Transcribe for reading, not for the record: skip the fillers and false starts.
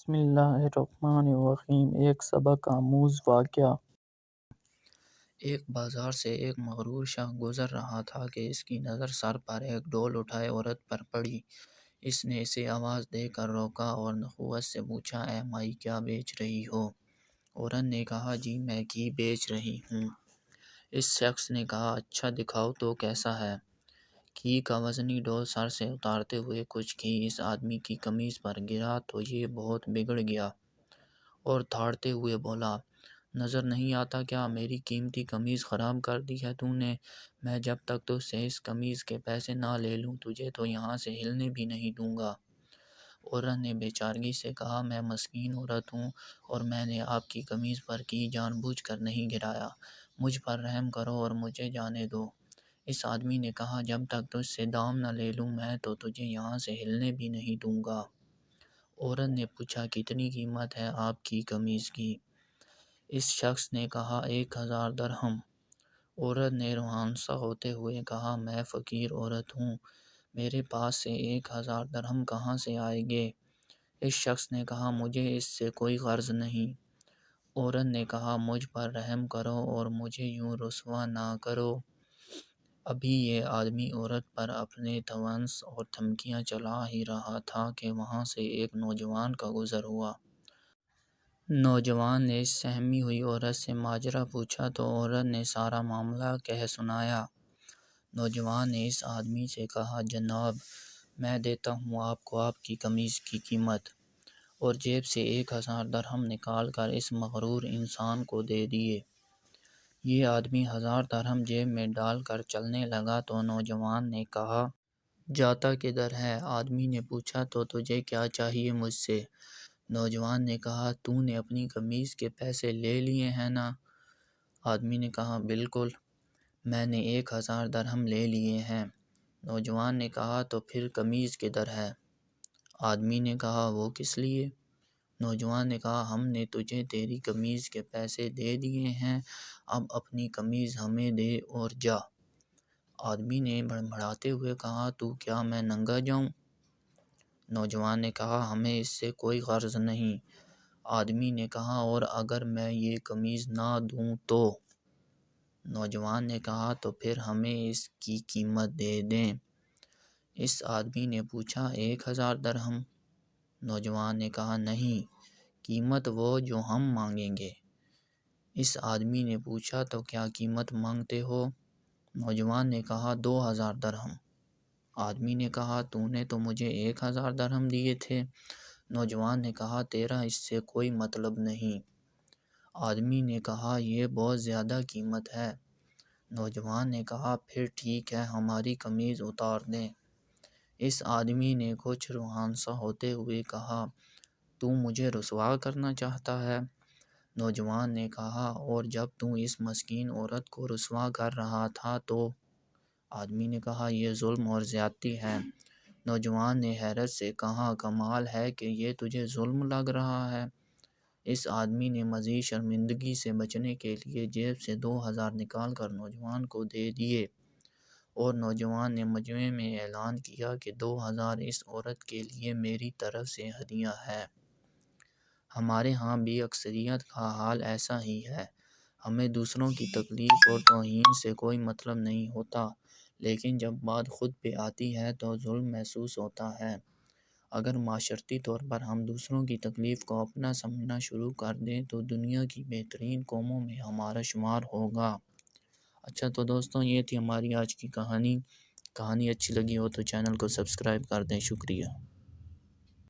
بسم اللہ الرحمن الرحیم۔ ایک سبق آموز واقعہ۔ ایک بازار سے ایک مغرور شخص گزر رہا تھا کہ اس کی نظر سر پر ایک ڈول اٹھائے عورت پر پڑی۔ اس نے اسے آواز دے کر روکا اور نخوت سے پوچھا، اے مائی، کیا بیچ رہی ہو؟ عورت نے کہا، جی میں گھی بیچ رہی ہوں۔ اس شخص نے کہا، اچھا دکھاؤ تو کیسا ہے؟ گھی کا وزنی ڈول سر سے اتارتے ہوئے کچھ گھی اس آدمی کی قمیض پر گرا تو یہ بہت بگڑ گیا اور دھاڑتے ہوئے بولا، نظر نہیں آتا کیا میری قیمتی قمیض خراب کر دی ہے تو نے؟ میں جب تک تجھ سے اس قمیض کے پیسے نہ لے لوں تجھے تو یہاں سے ہلنے بھی نہیں دوں گا۔ عورت نے بے چارگی سے کہا، میں مسکین عورت ہوں اور میں نے آپ کی قمیض پر گھی جان بوجھ کر نہیں گرایا، مجھ پر رحم کرو اور مجھے جانے دو۔ اس آدمی نے کہا، جب تک تجھ سے دام نہ لے لوں میں تو تجھے یہاں سے ہلنے بھی نہیں دوں گا۔ عورت نے پوچھا، کتنی قیمت ہے آپ کی قمیض کی؟ اس شخص نے کہا، 1000 درہم۔ عورت نے روحانسا ہوتے ہوئے کہا، میں فقیر عورت ہوں، میرے پاس سے 1000 درہم کہاں سے آئیں گے؟ اس شخص نے کہا، مجھے اس سے کوئی غرض نہیں۔ عورت نے کہا، مجھ پر رحم کرو اور مجھے یوں رسوا نہ کرو۔ ابھی یہ آدمی عورت پر اپنے طنز اور دھمکیاں چلا ہی رہا تھا کہ وہاں سے ایک نوجوان کا گزر ہوا۔ نوجوان نے اس سہمی ہوئی عورت سے ماجرا پوچھا تو عورت نے سارا معاملہ کہہ سنایا۔ نوجوان نے اس آدمی سے کہا، جناب، میں دیتا ہوں آپ کو آپ کی قمیض کی قیمت، اور جیب سے 1000 درہم نکال کر اس مغرور انسان کو دے دیے۔ یہ آدمی 1000 درہم جیب میں ڈال کر چلنے لگا تو نوجوان نے کہا، جاتا کدھر ہے؟ آدمی نے پوچھا، تو تجھے کیا چاہیے مجھ سے؟ نوجوان نے کہا، تو نے اپنی قمیض کے پیسے لے لیے ہیں نا؟ آدمی نے کہا، بالکل، میں نے 1000 درہم لے لیے ہیں۔ نوجوان نے کہا، تو پھر قمیض کدھر ہے؟ آدمی نے کہا، وہ کس لیے؟ نوجوان نے کہا، ہم نے تجھے تیری قمیض کے پیسے دے دیے ہیں، اب اپنی قمیض ہمیں دے اور جا۔ آدمی نے بڑبڑاتے ہوئے کہا، تو کیا میں ننگا جاؤں؟ نوجوان نے کہا، ہمیں اس سے کوئی غرض نہیں۔ آدمی نے کہا، اور اگر میں یہ قمیض نہ دوں تو؟ نوجوان نے کہا، تو پھر ہمیں اس کی قیمت دے دیں۔ اس آدمی نے پوچھا، 1000 درہم؟ نوجوان نے کہا، نہیں، قیمت وہ جو ہم مانگیں گے۔ اس آدمی نے پوچھا، تو کیا قیمت مانگتے ہو؟ نوجوان نے کہا، 2000 درہم۔ آدمی نے کہا، تو نے تو مجھے 1000 درہم دیے تھے۔ نوجوان نے کہا، تیرا اس سے کوئی مطلب نہیں۔ آدمی نے کہا، یہ بہت زیادہ قیمت ہے۔ نوجوان نے کہا، پھر ٹھیک ہے، ہماری قمیض اتار دیں۔ اس آدمی نے کچھ روحانسا ہوتے ہوئے کہا، تو مجھے رسوا کرنا چاہتا ہے؟ نوجوان نے کہا، اور جب تو اس مسکین عورت کو رسوا کر رہا تھا تو؟ آدمی نے کہا، یہ ظلم اور زیادتی ہے۔ نوجوان نے حیرت سے کہا، کمال ہے کہ یہ تجھے ظلم لگ رہا ہے۔ اس آدمی نے مزید شرمندگی سے بچنے کے لیے جیب سے 2000 نکال کر نوجوان کو دے دیے، اور نوجوان نے مجمع میں اعلان کیا کہ 2000 اس عورت کے لیے میری طرف سے ہدیہ ہے۔ ہمارے ہاں بھی اکثریت کا حال ایسا ہی ہے، ہمیں دوسروں کی تکلیف اور توہین سے کوئی مطلب نہیں ہوتا، لیکن جب بات خود پہ آتی ہے تو ظلم محسوس ہوتا ہے۔ اگر معاشرتی طور پر ہم دوسروں کی تکلیف کو اپنا سمجھنا شروع کر دیں تو دنیا کی بہترین قوموں میں ہمارا شمار ہوگا۔ اچھا تو دوستوں، یہ تھی ہماری آج کی کہانی۔ کہانی اچھی لگی ہو تو چینل کو سبسکرائب کر دیں۔ شکریہ۔